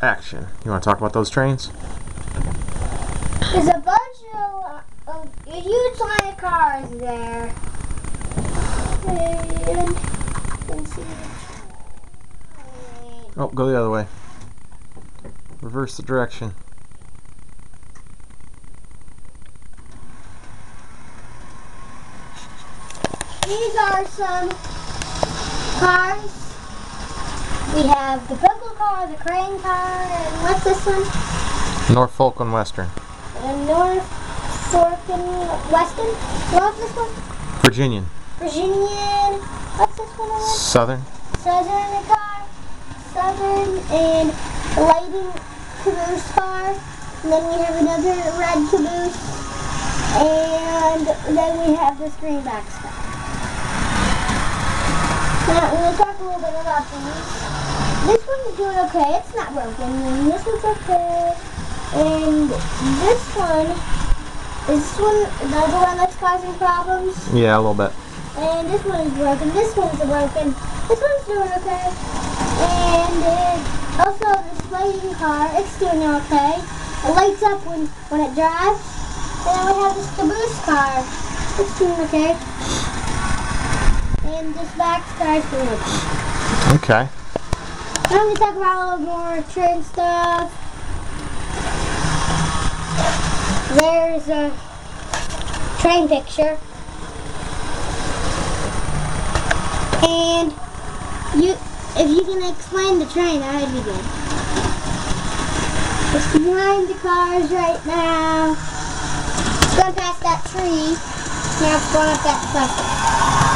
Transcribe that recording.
Action. You want to talk about those trains? There's a bunch of a huge line of cars there. And you can see Oh, go the other way. Reverse the direction. these are some cars. We have the Purple car, the Crane car, and what's this one? Norfolk and Western. And Norfolk and Western. What's this one? Virginian. Virginian. What's this one? Southern. Southern car. Southern and the lighting caboose car. And then we have another red caboose. And then we have this greenback car. Now, we'll talk a little bit about these. This one's doing okay. It's not broken. And this one's okay. And this one, is this one another one that's causing problems? Yeah, a little bit. And this one is broken. This one's broken. This one's doing okay. And also this lighting car, it's doing okay. It lights up when it drives. And then we have this caboose car. It's doing okay. And this back car is doing okay. Okay. Now I'm going to talk about a little more train stuff. There's a train picture. And if you can explain the train, that would be good. It's behind the cars right now. It's going past that tree. Now it's going up that cliff.